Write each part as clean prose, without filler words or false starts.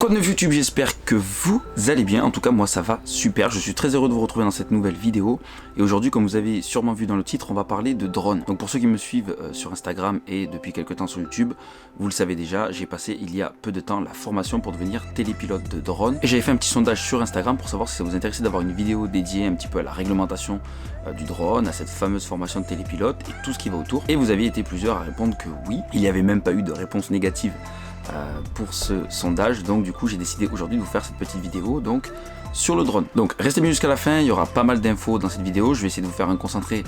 Quoi de neuf YouTube, j'espère que vous allez bien, en tout cas moi ça va super, je suis très heureux de vous retrouver dans cette nouvelle vidéo. Et aujourd'hui, comme vous avez sûrement vu dans le titre, on va parler de drones. Donc pour ceux qui me suivent sur Instagram et depuis quelques temps sur YouTube, vous le savez déjà, j'ai passé il y a peu de temps la formation pour devenir télépilote de drone. Et j'avais fait un petit sondage sur Instagram pour savoir si ça vous intéressait d'avoir une vidéo dédiée un petit peu à la réglementation du drone, à cette fameuse formation de télépilote et tout ce qui va autour. Et vous aviez été plusieurs à répondre que oui, il n'y avait même pas eu de réponse négative pour ce sondage, donc du coup j'ai décidé aujourd'hui de vous faire cette petite vidéo donc sur le drone. Donc restez bien jusqu'à la fin, il y aura pas mal d'infos dans cette vidéo, je vais essayer de vous faire un concentré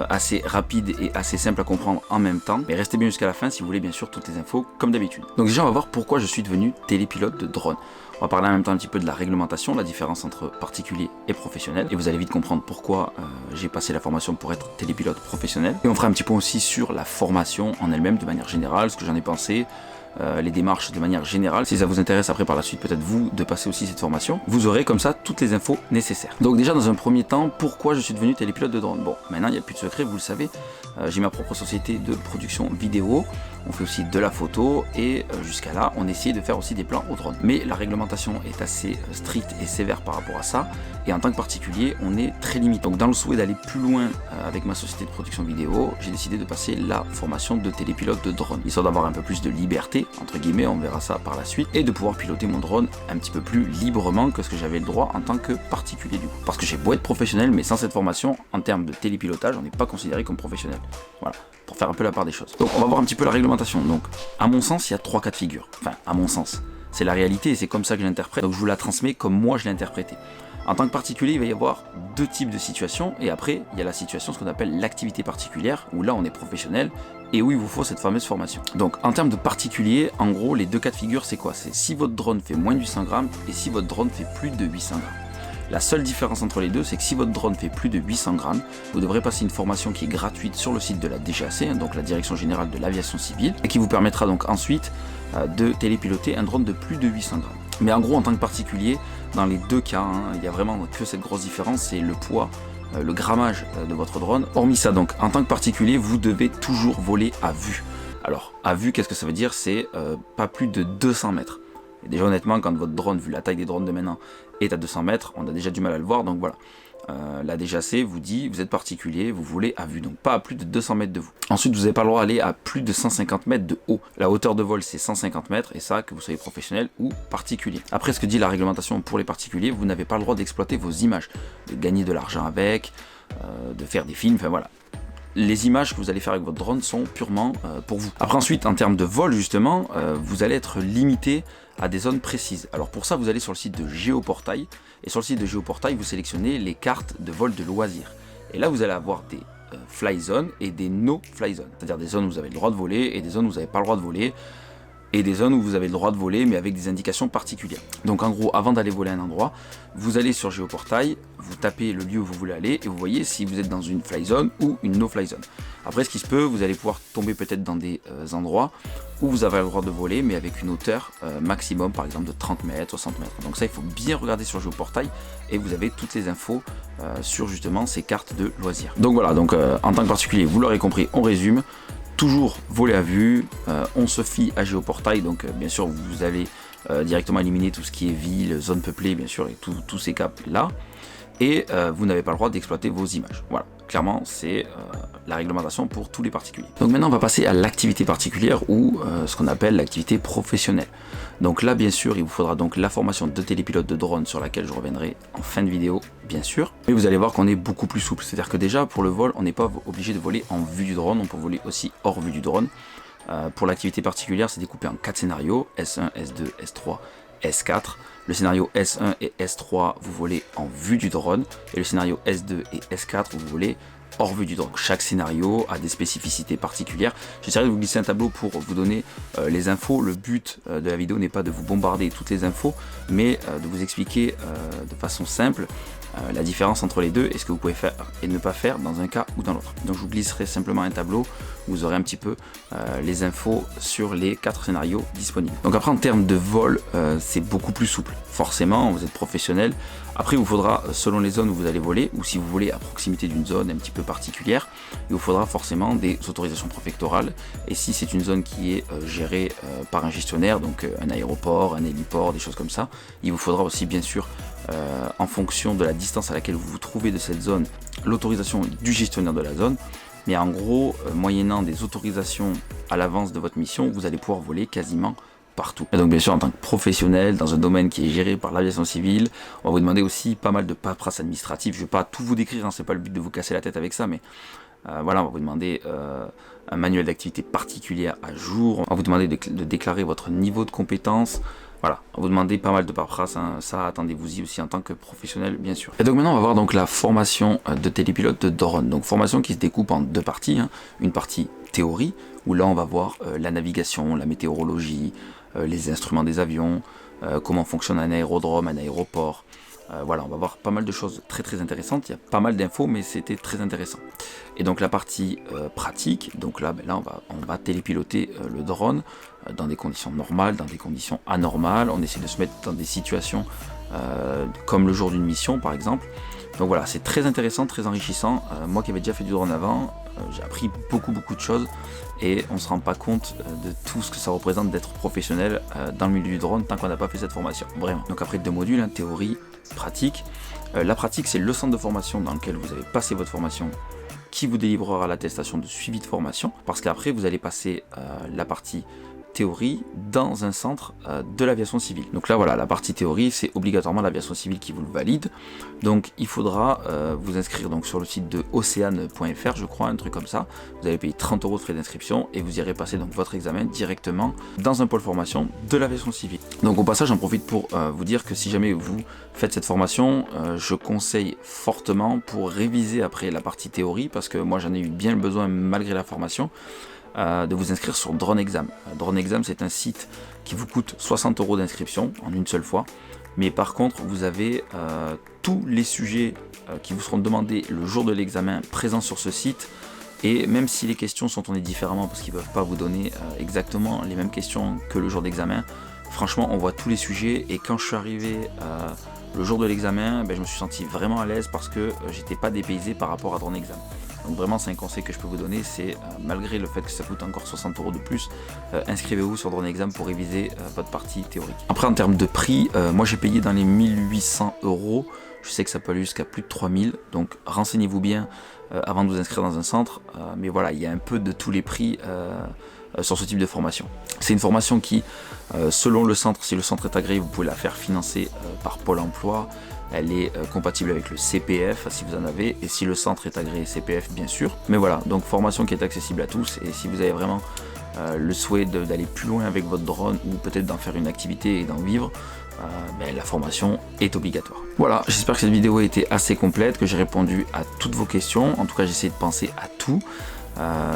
assez rapide et assez simple à comprendre en même temps, mais restez bien jusqu'à la fin si vous voulez bien sûr toutes les infos comme d'habitude. Donc déjà on va voir pourquoi je suis devenu télépilote de drone. On va parler en même temps un petit peu de la réglementation, la différence entre particulier et professionnel, et vous allez vite comprendre pourquoi j'ai passé la formation pour être télépilote professionnel. Et on fera un petit point aussi sur la formation en elle-même de manière générale, ce que j'en ai pensé, les démarches de manière générale. Si ça vous intéresse après par la suite peut-être vous de passer aussi cette formation, vous aurez comme ça toutes les infos nécessaires. Donc déjà dans un premier temps, pourquoi je suis devenu télépilote de drone? Bon, maintenant il n'y a plus de secret, vous le savez, j'ai ma propre société de production vidéo, on fait aussi de la photo et jusqu'à là on essaye de faire aussi des plans au drone. Mais la réglementation est assez stricte et sévère par rapport à ça, et en tant que particulier on est très limité. Donc dans le souhait d'aller plus loin avec ma société de production vidéo, j'ai décidé de passer la formation de télépilote de drone, histoire d'avoir un peu plus de liberté entre guillemets, on verra ça par la suite, et de pouvoir piloter mon drone un petit peu plus librement que ce que j'avais le droit en tant que particulier du coup. Parce que j'ai beau être professionnel, mais sans cette formation, en termes de télépilotage, on n'est pas considéré comme professionnel. Voilà, pour faire un peu la part des choses. Donc on va voir un petit peu la réglementation. Donc à mon sens, il y a 3 cas de figure. Enfin, à mon sens. C'est la réalité et c'est comme ça que je l'interprète, donc je vous la transmets comme moi je l'ai interprété. En tant que particulier, il va y avoir 2 types de situations, et après, il y a la situation, ce qu'on appelle l'activité particulière, où là on est professionnel, et où il vous faut cette fameuse formation. Donc en termes de particulier, en gros, les 2 cas de figure, c'est quoi? C'est si votre drone fait moins de 800 grammes, et si votre drone fait plus de 800 grammes. La seule différence entre les deux, c'est que si votre drone fait plus de 800 grammes, vous devrez passer une formation qui est gratuite sur le site de la DGAC, donc la Direction Générale de l'Aviation Civile, et qui vous permettra donc ensuite de télépiloter un drone de plus de 800 grammes. Mais en gros, en tant que particulier, dans les 2 cas, il y a vraiment que cette grosse différence, c'est le poids, le grammage de votre drone. Hormis ça, donc, en tant que particulier, vous devez toujours voler à vue. Alors, à vue, qu'est-ce que ça veut dire? C'est pas plus de 200 mètres. Et déjà, honnêtement, quand votre drone, vu la taille des drones de maintenant, est à 200 mètres, on a déjà du mal à le voir, donc voilà. La DGAC vous dit, vous êtes particulier, vous volez à vue, donc pas à plus de 200 mètres de vous. Ensuite, vous n'avez pas le droit d'aller à plus de 150 mètres de haut. La hauteur de vol, c'est 150 mètres, et ça, que vous soyez professionnel ou particulier. Après, ce que dit la réglementation pour les particuliers, vous n'avez pas le droit d'exploiter vos images, de gagner de l'argent avec, de faire des films, enfin voilà. Les images que vous allez faire avec votre drone sont purement pour vous. Après ensuite, en termes de vol justement, vous allez être limité à des zones précises. Alors pour ça, vous allez sur le site de Géoportail, et sur le site de Géoportail, vous sélectionnez les cartes de vol de loisirs. Et là, vous allez avoir des fly zones et des no fly zones, c'est-à-dire des zones où vous avez le droit de voler et des zones où vous n'avez pas le droit de voler, et des zones où vous avez le droit de voler mais avec des indications particulières. Donc en gros, avant d'aller voler à un endroit, vous allez sur Géoportail, vous tapez le lieu où vous voulez aller et vous voyez si vous êtes dans une fly zone ou une no fly zone. Après, ce qui se peut, vous allez pouvoir tomber peut-être dans des endroits où vous avez le droit de voler mais avec une hauteur maximum, par exemple de 30 mètres, 60 mètres. Donc ça, il faut bien regarder sur Géoportail et vous avez toutes les infos sur justement ces cartes de loisirs. Donc voilà, donc en tant que particulier, vous l'aurez compris, on résume. Toujours voler à vue, on se fie à Géoportail, donc bien sûr vous allez directement éliminer tout ce qui est ville, zone peuplée bien sûr, et tous ces caps là, et vous n'avez pas le droit d'exploiter vos images. Voilà, clairement c'est la réglementation pour tous les particuliers. Donc maintenant on va passer à l'activité particulière ou ce qu'on appelle l'activité professionnelle. Donc là bien sûr il vous faudra donc la formation de télépilote de drone sur laquelle je reviendrai en fin de vidéo bien sûr. Mais vous allez voir qu'on est beaucoup plus souple, c'est à dire que déjà pour le vol on n'est pas obligé de voler en vue du drone, on peut voler aussi hors vue du drone. Pour l'activité particulière c'est découpé en 4 scénarios, S1, S2, S3, S4. Le scénario S1 et S3 vous volez en vue du drone, et le scénario S2 et S4 vous volez hors vue du drone. Chaque scénario a des spécificités particulières. J'essaierai de vous glisser un tableau pour vous donner les infos. Le but de la vidéo n'est pas de vous bombarder toutes les infos, mais de vous expliquer de façon simple la différence entre les deux et ce que vous pouvez faire et ne pas faire dans un cas ou dans l'autre. Donc je vous glisserai simplement un tableau où vous aurez un petit peu les infos sur les 4 scénarios disponibles. Donc après en termes de vol, c'est beaucoup plus souple. Forcément, vous êtes professionnel. Après, il vous faudra, selon les zones où vous allez voler, ou si vous volez à proximité d'une zone un petit peu particulière, il vous faudra forcément des autorisations préfectorales. Et si c'est une zone qui est gérée par un gestionnaire, donc un aéroport, un héliport, des choses comme ça, il vous faudra aussi bien sûr, en fonction de la distance à laquelle vous vous trouvez de cette zone, l'autorisation du gestionnaire de la zone. Mais en gros, moyennant des autorisations à l'avance de votre mission, vous allez pouvoir voler quasiment partout. Et donc bien sûr, en tant que professionnel dans un domaine qui est géré par l'aviation civile, on va vous demander aussi pas mal de paperasse administrative. Je ne vais pas tout vous décrire, hein, c'est pas le but de vous casser la tête avec ça, mais voilà, on va vous demander un manuel d'activité particulière à jour, on va vous demander de déclarer votre niveau de compétence. Voilà, on va vous demander pas mal de paperasse, hein, ça attendez-vous-y aussi en tant que professionnel bien sûr. Et donc maintenant on va voir donc la formation de télépilote de drone. Donc formation qui se découpe en deux parties, hein. Une partie théorie, où là on va voir la navigation, la météorologie, les instruments des avions, comment fonctionne un aérodrome, un aéroport. Voilà, on va voir pas mal de choses très très intéressantes, il y a pas mal d'infos mais c'était très intéressant. Et donc la partie pratique, donc là, on va télépiloter le drone dans des conditions normales, dans des conditions anormales, on essaie de se mettre dans des situations comme le jour d'une mission par exemple. Donc voilà, c'est très intéressant, très enrichissant. Moi qui avais déjà fait du drone avant, j'ai appris beaucoup de choses et on ne se rend pas compte de tout ce que ça représente d'être professionnel dans le milieu du drone tant qu'on n'a pas fait cette formation, vraiment. Donc après 2 modules, hein, théorie, pratique. La pratique, c'est le centre de formation dans lequel vous avez passé votre formation qui vous délivrera l'attestation de suivi de formation, parce qu'après vous allez passer la partie théorie dans un centre de l'aviation civile. Donc là voilà, la partie théorie, c'est obligatoirement l'aviation civile qui vous le valide. Donc il faudra vous inscrire donc sur le site de oceane.fr, je crois, un truc comme ça. Vous allez payer 30 € de frais d'inscription et vous irez passer donc votre examen directement dans un pôle formation de l'aviation civile. Donc au passage, j'en profite pour vous dire que si jamais vous faites cette formation, je conseille fortement pour réviser après la partie théorie, parce que moi j'en ai eu bien le besoin malgré la formation, de vous inscrire sur Drone Exam. Drone Exam, c'est un site qui vous coûte 60 € d'inscription en une seule fois, mais par contre vous avez tous les sujets qui vous seront demandés le jour de l'examen présents sur ce site. Et même si les questions sont tournées différemment parce qu'ils ne peuvent pas vous donner exactement les mêmes questions que le jour d'examen, franchement on voit tous les sujets. Et quand je suis arrivé le jour de l'examen, je me suis senti vraiment à l'aise parce que j'étais pas dépaysé par rapport à Drone Exam. Donc vraiment c'est un conseil que je peux vous donner, c'est malgré le fait que ça coûte encore 60 € de plus, inscrivez-vous sur Drone Exam pour réviser votre partie théorique. Après en termes de prix, moi j'ai payé dans les 1800 €, je sais que ça peut aller jusqu'à plus de 3000, donc renseignez-vous bien avant de vous inscrire dans un centre, mais voilà, il y a un peu de tous les prix sur ce type de formation. C'est une formation qui, selon le centre, si le centre est agréé, vous pouvez la faire financer par Pôle emploi. Elle est compatible avec le CPF si vous en avez, et si le centre est agréé CPF bien sûr. Mais voilà, donc formation qui est accessible à tous, et si vous avez vraiment le souhait d'aller plus loin avec votre drone, ou peut-être d'en faire une activité et d'en vivre, la formation est obligatoire. Voilà, j'espère que cette vidéo a été assez complète, que j'ai répondu à toutes vos questions. En tout cas, j'ai essayé de penser à tout.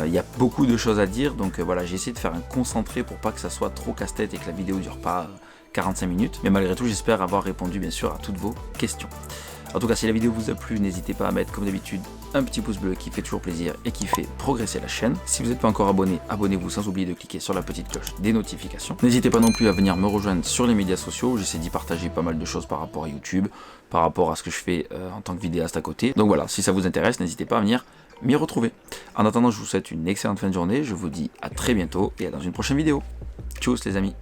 Il y a beaucoup de choses à dire, donc voilà, j'ai essayé de faire un concentré pour pas que ça soit trop casse-tête et que la vidéo dure pas 45 minutes. Mais malgré tout, j'espère avoir répondu bien sûr à toutes vos questions. En tout cas, si la vidéo vous a plu, n'hésitez pas à mettre comme d'habitude un petit pouce bleu qui fait toujours plaisir et qui fait progresser la chaîne. Si vous n'êtes pas encore abonné, abonnez-vous sans oublier de cliquer sur la petite cloche des notifications. N'hésitez pas non plus à venir me rejoindre sur les médias sociaux, j'essaie d'y partager pas mal de choses par rapport à YouTube, par rapport à ce que je fais en tant que vidéaste à côté. Donc voilà, si ça vous intéresse, n'hésitez pas à venir m'y retrouver. En attendant, je vous souhaite une excellente fin de journée, je vous dis à très bientôt et à dans une prochaine vidéo. Tchuss les amis.